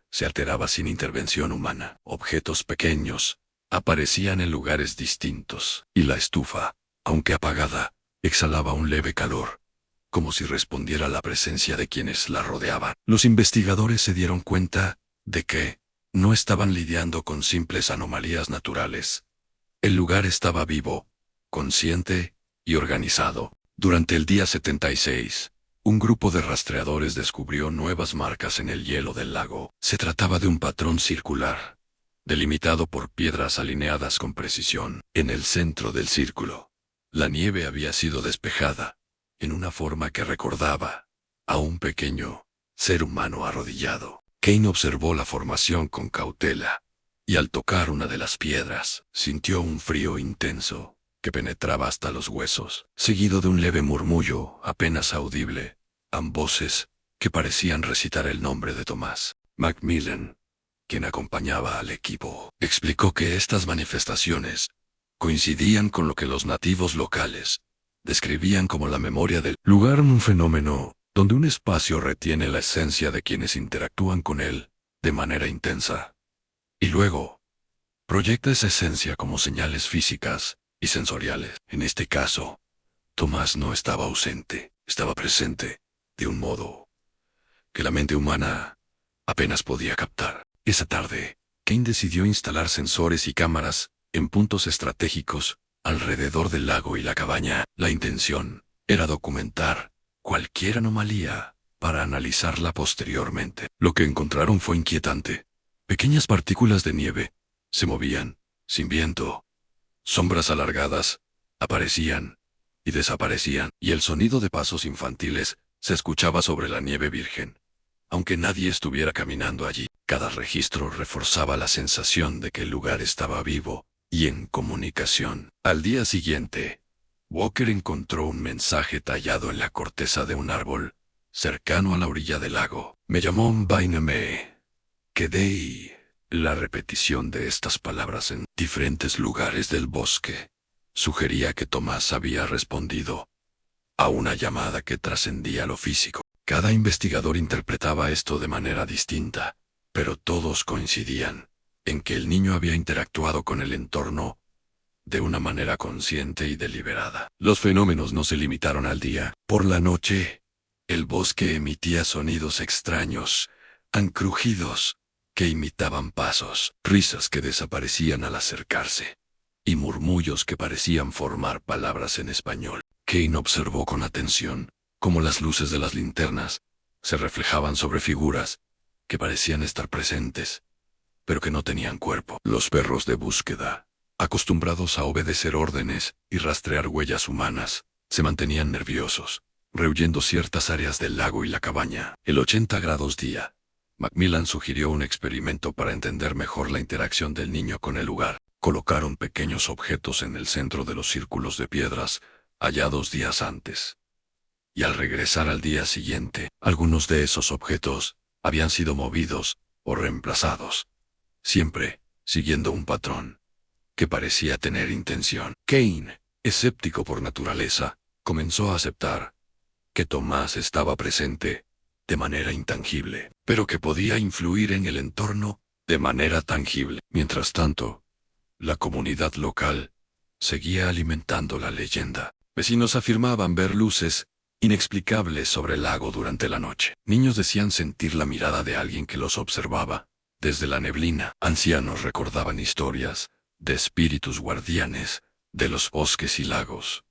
se alteraba sin intervención humana. Objetos pequeños aparecían en lugares distintos, y la estufa, aunque apagada, exhalaba un leve calor, como si respondiera a la presencia de quienes la rodeaban. Los investigadores se dieron cuenta de que no estaban lidiando con simples anomalías naturales. El lugar estaba vivo, consciente y organizado. Durante el día 76, un grupo de rastreadores descubrió nuevas marcas en el hielo del lago. Se trataba de un patrón circular, delimitado por piedras alineadas con precisión. En el centro del círculo, la nieve había sido despejada, en una forma que recordaba a un pequeño ser humano arrodillado. Kane observó la formación con cautela, y al tocar una de las piedras, sintió un frío intenso que penetraba hasta los huesos, seguido de un leve murmullo apenas audible, voces que parecían recitar el nombre de Tomás. Macmillan, quien acompañaba al equipo, explicó que estas manifestaciones coincidían con lo que los nativos locales describían como la memoria del lugar, un fenómeno donde un espacio retiene la esencia de quienes interactúan con él de manera intensa, y luego proyecta esa esencia como señales físicas y sensoriales. En este caso, Tomás no estaba ausente, estaba presente, de un modo que la mente humana apenas podía captar. Esa tarde, Kane decidió instalar sensores y cámaras en puntos estratégicos alrededor del lago y la cabaña. La intención era documentar cualquier anomalía para analizarla posteriormente. Lo que encontraron fue inquietante. Pequeñas partículas de nieve se movían, sin viento. Sombras alargadas aparecían y desaparecían, y el sonido de pasos infantiles se escuchaba sobre la nieve virgen. Aunque nadie estuviera caminando allí, cada registro reforzaba la sensación de que el lugar estaba vivo y en comunicación. Al día siguiente, Walker encontró un mensaje tallado en la corteza de un árbol, cercano a la orilla del lago. Me llamó Bainame. Quedé y la repetición de estas palabras en diferentes lugares del bosque sugería que Tomás había respondido a una llamada que trascendía lo físico. Cada investigador interpretaba esto de manera distinta, pero todos coincidían en que el niño había interactuado con el entorno de una manera consciente y deliberada. Los fenómenos no se limitaron al día. Por la noche, el bosque emitía sonidos extraños, crujidos que imitaban pasos, risas que desaparecían al acercarse, y murmullos que parecían formar palabras en español. Kane observó con atención cómo las luces de las linternas se reflejaban sobre figuras que parecían estar presentes, pero que no tenían cuerpo. Los perros de búsqueda, acostumbrados a obedecer órdenes y rastrear huellas humanas, se mantenían nerviosos, rehuyendo ciertas áreas del lago y la cabaña. El 80 grados día, Macmillan sugirió un experimento para entender mejor la interacción del niño con el lugar. Colocaron pequeños objetos en el centro de los círculos de piedras hallados días antes. Y al regresar al día siguiente, algunos de esos objetos habían sido movidos o reemplazados, siempre siguiendo un patrón que parecía tener intención. Kane, escéptico por naturaleza, comenzó a aceptar que Tomás estaba presente de manera intangible, pero que podía influir en el entorno de manera tangible. Mientras tanto, la comunidad local seguía alimentando la leyenda. Vecinos afirmaban ver luces inexplicables sobre el lago durante la noche. Niños decían sentir la mirada de alguien que los observaba desde la neblina. Ancianos recordaban historias de espíritus guardianes de los bosques y lagos,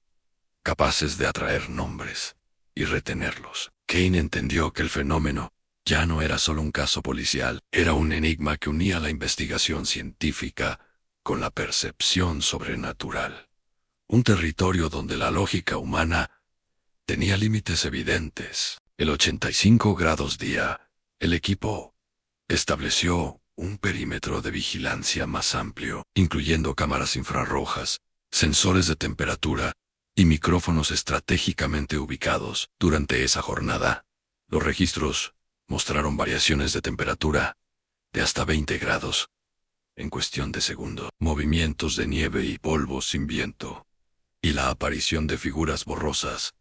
capaces de atraer nombres y retenerlos. Kane entendió que el fenómeno ya no era solo un caso policial, era un enigma que unía la investigación científica con la percepción sobrenatural. Un territorio donde la lógica humana tenía límites evidentes. El 85 grados día, el equipo estableció un perímetro de vigilancia más amplio, incluyendo cámaras infrarrojas, sensores de temperatura y micrófonos estratégicamente ubicados. Durante esa jornada, los registros mostraron variaciones de temperatura de hasta 20 grados en cuestión de segundos, movimientos de nieve y polvo sin viento, y la aparición de figuras borrosas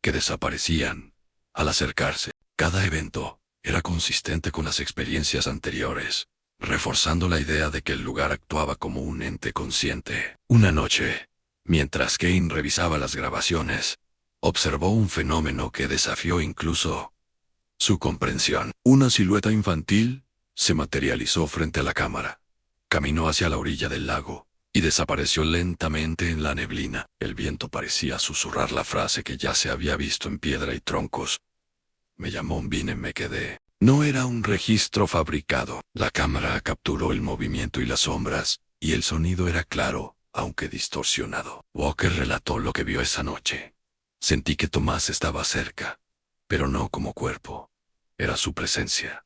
que desaparecían al acercarse. Cada evento era consistente con las experiencias anteriores, reforzando la idea de que el lugar actuaba como un ente consciente. Una noche, mientras Kane revisaba las grabaciones, observó un fenómeno que desafió incluso su comprensión. Una silueta infantil se materializó frente a la cámara, caminó hacia la orilla del lago y desapareció lentamente en la neblina. El viento parecía susurrar la frase que ya se había visto en piedra y troncos. Me llamó Vine, me quedé. No era un registro fabricado. La cámara capturó el movimiento y las sombras, y el sonido era claro, aunque distorsionado. Walker relató lo que vio esa noche. Sentí que Tomás estaba cerca, pero no como cuerpo. Era su presencia,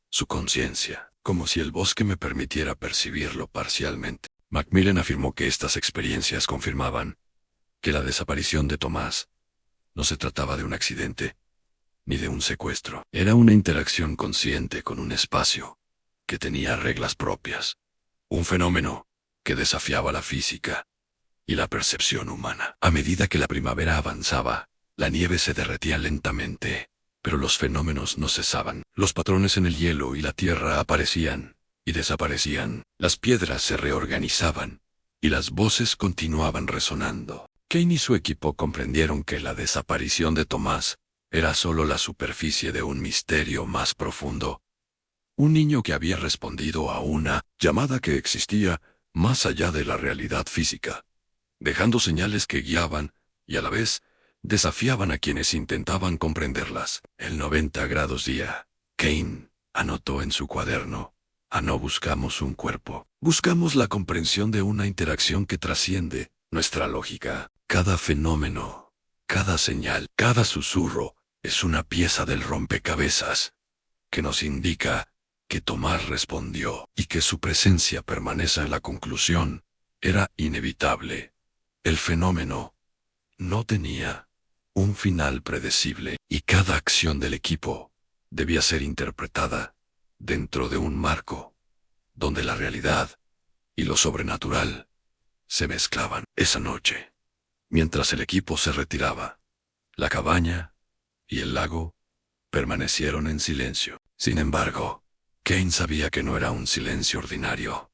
su conciencia, como si el bosque me permitiera percibirlo parcialmente. Macmillan afirmó que estas experiencias confirmaban que la desaparición de Tomás no se trataba de un accidente, ni de un secuestro. Era una interacción consciente con un espacio que tenía reglas propias. Un fenómeno que desafiaba la física y la percepción humana. A medida que la primavera avanzaba, la nieve se derretía lentamente, pero los fenómenos no cesaban. Los patrones en el hielo y la tierra aparecían y desaparecían. Las piedras se reorganizaban y las voces continuaban resonando. Kane y su equipo comprendieron que la desaparición de Tomás era solo la superficie de un misterio más profundo. Un niño que había respondido a una llamada que existía más allá de la realidad física, dejando señales que guiaban y a la vez desafiaban a quienes intentaban comprenderlas. El 90 grados día, Kane anotó en su cuaderno: no buscamos un cuerpo, buscamos la comprensión de una interacción que trasciende nuestra lógica. Cada fenómeno, cada señal, cada susurro es una pieza del rompecabezas que nos indica que Tomás respondió y que su presencia permanece en la conclusión. Era inevitable. El fenómeno no tenía un final predecible y cada acción del equipo debía ser interpretada dentro de un marco donde la realidad y lo sobrenatural se mezclaban. Esa noche, mientras el equipo se retiraba, la cabaña y el lago permanecieron en silencio. Sin embargo, Kane sabía que no era un silencio ordinario.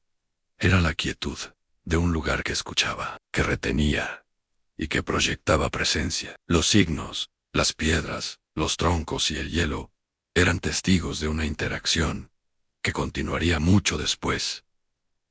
Era la quietud de un lugar que escuchaba, que retenía y que proyectaba presencia. Los signos, las piedras, los troncos y el hielo eran testigos de una interacción que continuaría mucho después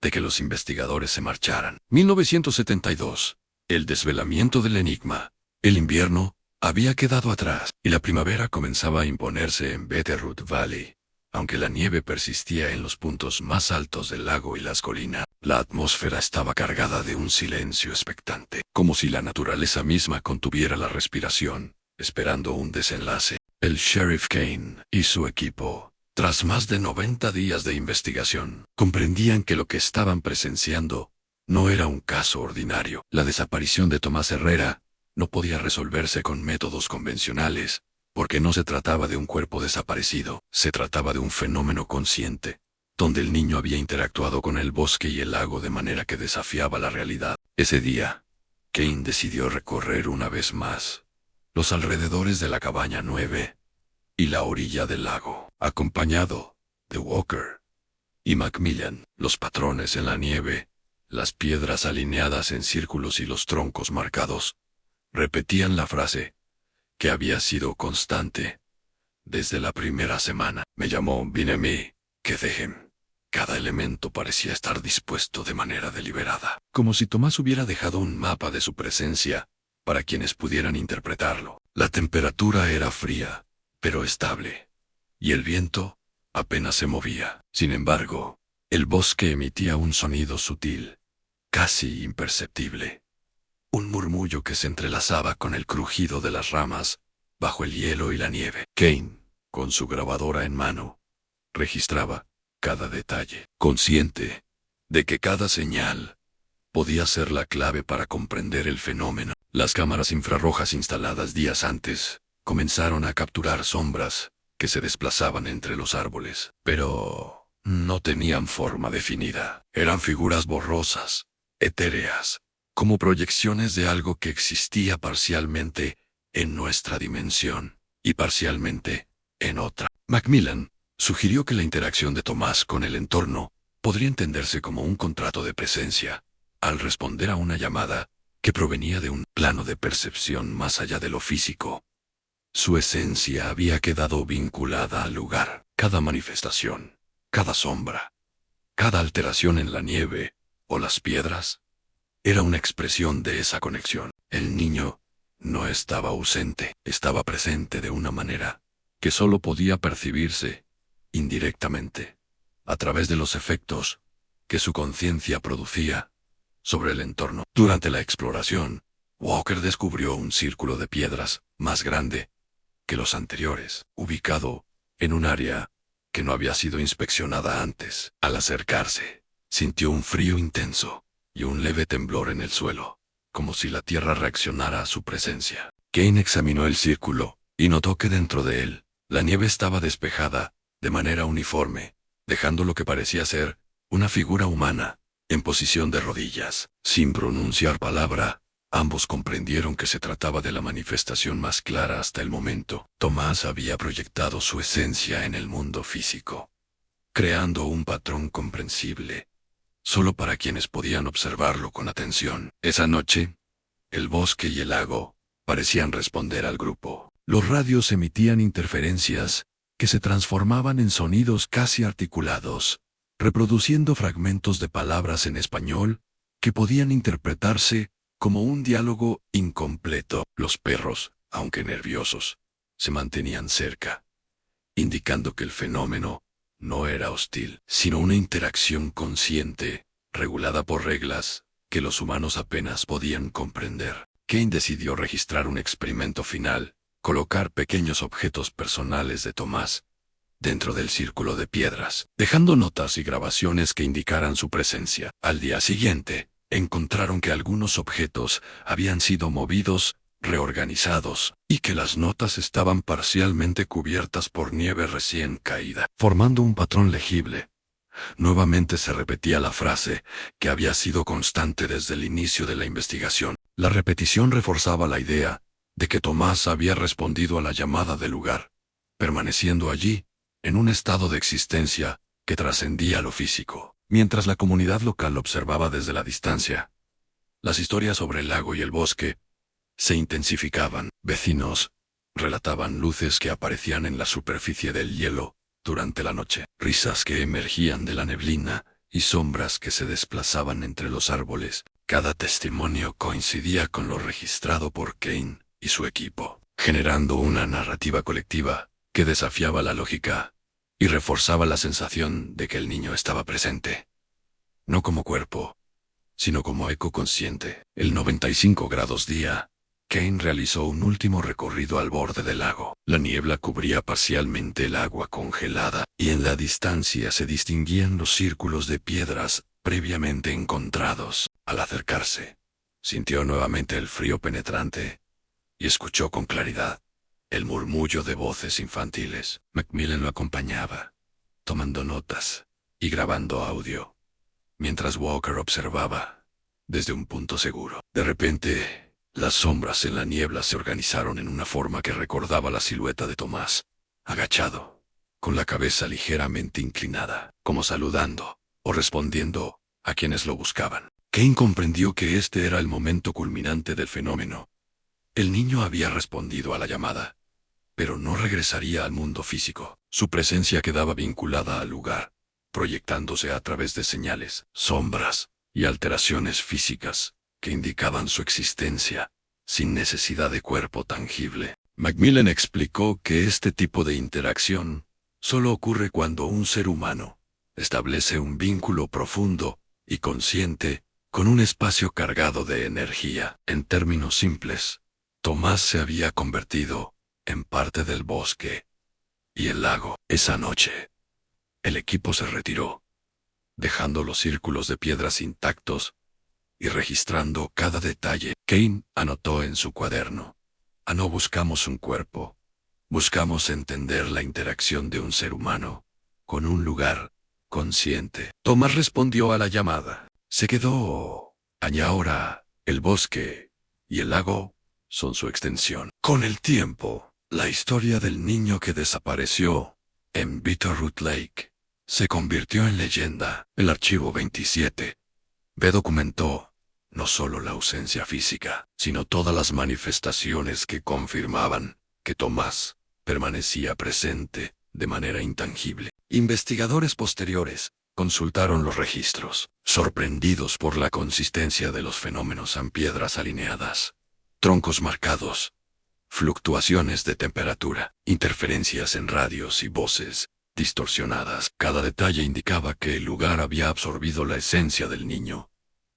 de que los investigadores se marcharan. 1972. El desvelamiento del enigma. El invierno había quedado atrás y la primavera comenzaba a imponerse en Bitterroot Valley. Aunque la nieve persistía en los puntos más altos del lago y las colinas, la atmósfera estaba cargada de un silencio expectante, como si la naturaleza misma contuviera la respiración, esperando un desenlace. El sheriff Kane y su equipo, tras más de 90 días de investigación, comprendían que lo que estaban presenciando no era un caso ordinario. La desaparición de Tomás Herrera no podía resolverse con métodos convencionales, porque no se trataba de un cuerpo desaparecido, se trataba de un fenómeno consciente, donde el niño había interactuado con el bosque y el lago de manera que desafiaba la realidad. Ese día, Kane decidió recorrer una vez más los alrededores de la cabaña 9 y la orilla del lago, acompañado de Walker y Macmillan. Los patrones en la nieve, las piedras alineadas en círculos y los troncos marcados, repetían la frase que había sido constante desde la primera semana. Me llamó Binemi, que dejen. Cada elemento parecía estar dispuesto de manera deliberada, como si Tomás hubiera dejado un mapa de su presencia para quienes pudieran interpretarlo. La temperatura era fría, pero estable, y el viento apenas se movía. Sin embargo, el bosque emitía un sonido sutil, casi imperceptible. Un murmullo que se entrelazaba con el crujido de las ramas bajo el hielo y la nieve. Kane, con su grabadora en mano, registraba cada detalle, consciente de que cada señal podía ser la clave para comprender el fenómeno. Las cámaras infrarrojas instaladas días antes comenzaron a capturar sombras que se desplazaban entre los árboles, pero no tenían forma definida. Eran figuras borrosas, etéreas, como proyecciones de algo que existía parcialmente en nuestra dimensión y parcialmente en otra. Macmillan sugirió que la interacción de Tomás con el entorno podría entenderse como un contrato de presencia, al responder a una llamada que provenía de un plano de percepción más allá de lo físico. Su esencia había quedado vinculada al lugar. Cada manifestación, cada sombra, cada alteración en la nieve o las piedras, era una expresión de esa conexión. El niño no estaba ausente, estaba presente de una manera que solo podía percibirse indirectamente, a través de los efectos que su conciencia producía sobre el entorno. Durante la exploración, Walker descubrió un círculo de piedras más grande que los anteriores, ubicado en un área que no había sido inspeccionada antes. Al acercarse, sintió un frío intenso y un leve temblor en el suelo, como si la tierra reaccionara a su presencia. Kane examinó el círculo y notó que dentro de él, la nieve estaba despejada de manera uniforme, dejando lo que parecía ser una figura humana en posición de rodillas. Sin pronunciar palabra, ambos comprendieron que se trataba de la manifestación más clara hasta el momento. Tomás había proyectado su esencia en el mundo físico, creando un patrón comprensible solo para quienes podían observarlo con atención. Esa noche, el bosque y el lago parecían responder al grupo. Los radios emitían interferencias que se transformaban en sonidos casi articulados, reproduciendo fragmentos de palabras en español que podían interpretarse como un diálogo incompleto. Los perros, aunque nerviosos, se mantenían cerca, indicando que el fenómeno no era hostil, sino una interacción consciente, regulada por reglas que los humanos apenas podían comprender. Kane decidió registrar un experimento final, colocar pequeños objetos personales de Tomás dentro del círculo de piedras, dejando notas y grabaciones que indicaran su presencia. Al día siguiente, encontraron que algunos objetos habían sido movidos, reorganizados, y que las notas estaban parcialmente cubiertas por nieve recién caída, formando un patrón legible. Nuevamente se repetía la frase que había sido constante desde el inicio de la investigación. La repetición reforzaba la idea de que Tomás había respondido a la llamada del lugar, permaneciendo allí, en un estado de existencia que trascendía lo físico. Mientras la comunidad local observaba desde la distancia, las historias sobre el lago y el bosque se intensificaban. Vecinos relataban luces que aparecían en la superficie del hielo durante la noche, risas que emergían de la neblina y sombras que se desplazaban entre los árboles. Cada testimonio coincidía con lo registrado por Kane y su equipo, generando una narrativa colectiva que desafiaba la lógica y reforzaba la sensación de que el niño estaba presente, no como cuerpo, sino como eco consciente. El 95 grados día, Kane realizó un último recorrido al borde del lago. La niebla cubría parcialmente el agua congelada, y en la distancia se distinguían los círculos de piedras previamente encontrados. Al acercarse, sintió nuevamente el frío penetrante y escuchó con claridad el murmullo de voces infantiles. Macmillan lo acompañaba, tomando notas y grabando audio, mientras Walker observaba desde un punto seguro. De repente, las sombras en la niebla se organizaron en una forma que recordaba la silueta de Tomás, agachado, con la cabeza ligeramente inclinada, como saludando o respondiendo a quienes lo buscaban. Kane comprendió que este era el momento culminante del fenómeno. El niño había respondido a la llamada, pero no regresaría al mundo físico. Su presencia quedaba vinculada al lugar, proyectándose a través de señales, sombras y alteraciones físicas que indicaban su existencia, sin necesidad de cuerpo tangible. Macmillan explicó que este tipo de interacción solo ocurre cuando un ser humano establece un vínculo profundo y consciente con un espacio cargado de energía. En términos simples, Tomás se había convertido en parte del bosque y el lago. Esa noche, el equipo se retiró, dejando los círculos de piedras intactos y registrando cada detalle. Kane anotó en su cuaderno: no buscamos un cuerpo, buscamos entender la interacción de un ser humano con un lugar consciente. Tomás respondió a la llamada. Se quedó. Y ahora, el bosque y el lago son su extensión. Con el tiempo, la historia del niño que desapareció en Bitterroot Lake se convirtió en leyenda. El archivo 27B documentó no solo la ausencia física, sino todas las manifestaciones que confirmaban que Tomás permanecía presente de manera intangible. Investigadores posteriores consultaron los registros, sorprendidos por la consistencia de los fenómenos en piedras alineadas, troncos marcados, fluctuaciones de temperatura, interferencias en radios y voces distorsionadas. Cada detalle indicaba que el lugar había absorbido la esencia del niño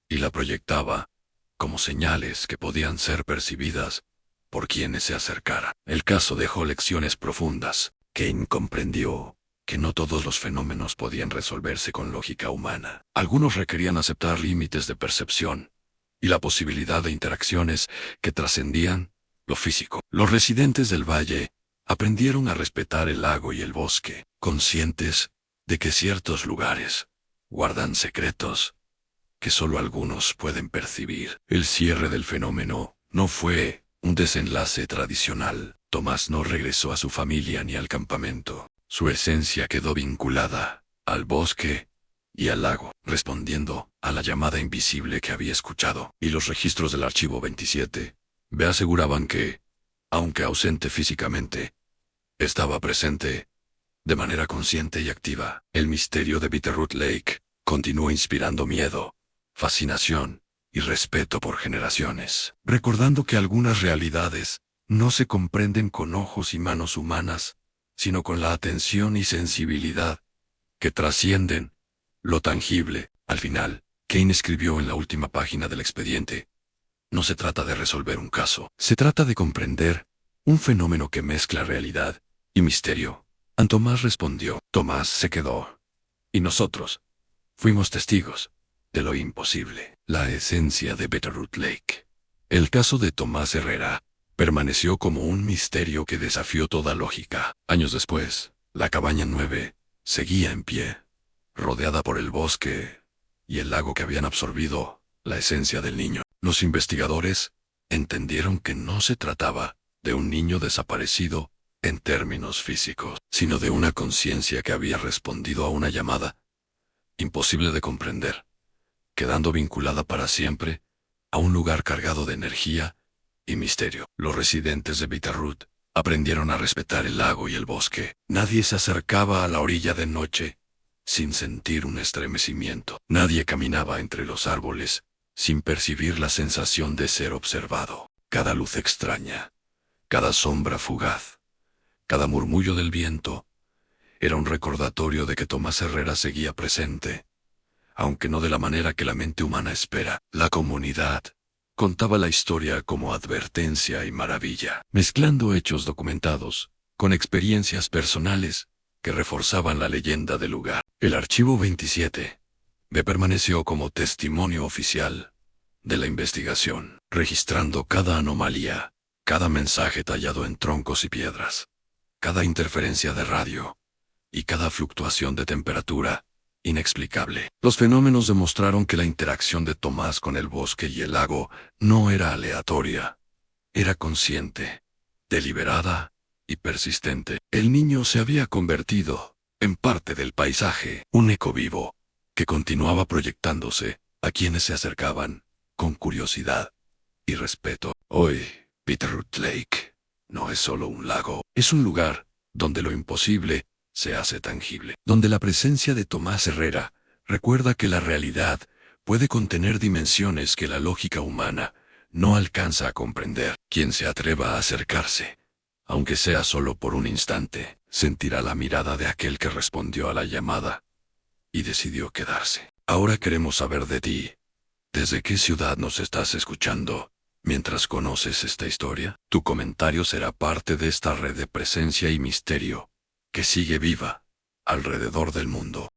y la proyectaba como señales que podían ser percibidas por quienes se acercaran. El caso dejó lecciones profundas. Kane comprendió que no todos los fenómenos podían resolverse con lógica humana. Algunos requerían aceptar límites de percepción y la posibilidad de interacciones que trascendían lo físico. Los residentes del valle aprendieron a respetar el lago y el bosque, conscientes de que ciertos lugares guardan secretos que solo algunos pueden percibir. El cierre del fenómeno no fue un desenlace tradicional. Tomás no regresó a su familia ni al campamento. Su esencia quedó vinculada al bosque y al lago, respondiendo a la llamada invisible que había escuchado. Y los registros del archivo 27 B aseguraban que, aunque ausente físicamente, estaba presente de manera consciente y activa. El misterio de Bitterroot Lake continuó inspirando miedo, fascinación y respeto por generaciones, recordando que algunas realidades no se comprenden con ojos y manos humanas, sino con la atención y sensibilidad que trascienden lo tangible. Al final, Kane escribió en la última página del expediente: no se trata de resolver un caso, se trata de comprender un fenómeno que mezcla realidad y misterio. Tomás respondió. Tomás se quedó. Y nosotros fuimos testigos de lo imposible. La esencia de Bitterroot Lake. El caso de Tomás Herrera permaneció como un misterio que desafió toda lógica. Años después, la cabaña 9 seguía en pie, rodeada por el bosque y el lago que habían absorbido la esencia del niño. Los investigadores entendieron que no se trataba de un niño desaparecido en términos físicos, sino de una conciencia que había respondido a una llamada imposible de comprender, quedando vinculada para siempre a un lugar cargado de energía y misterio. Los residentes de Bitterroot aprendieron a respetar el lago y el bosque. Nadie se acercaba a la orilla de noche sin sentir un estremecimiento. Nadie caminaba entre los árboles sin percibir la sensación de ser observado. Cada luz extraña, cada sombra fugaz, cada murmullo del viento era un recordatorio de que Tomás Herrera seguía presente, aunque no de la manera que la mente humana espera. La comunidad contaba la historia como advertencia y maravilla, mezclando hechos documentados con experiencias personales que reforzaban la leyenda del lugar. El archivo 27 B permaneció como testimonio oficial de la investigación, registrando cada anomalía, cada mensaje tallado en troncos y piedras, cada interferencia de radio y cada fluctuación de temperatura inexplicable. Los fenómenos demostraron que la interacción de Tomás con el bosque y el lago no era aleatoria, era consciente, deliberada y persistente. El niño se había convertido en parte del paisaje, un eco vivo que continuaba proyectándose a quienes se acercaban con curiosidad y respeto. Hoy, Bitterroot Lake no es solo un lago, es un lugar donde lo imposible se hace tangible, donde la presencia de Tomás Herrera recuerda que la realidad puede contener dimensiones que la lógica humana no alcanza a comprender. Quien se atreva a acercarse, aunque sea solo por un instante, sentirá la mirada de aquel que respondió a la llamada y decidió quedarse. Ahora queremos saber de ti. ¿Desde qué ciudad nos estás escuchando? Mientras conoces esta historia, tu comentario será parte de esta red de presencia y misterio que sigue viva alrededor del mundo.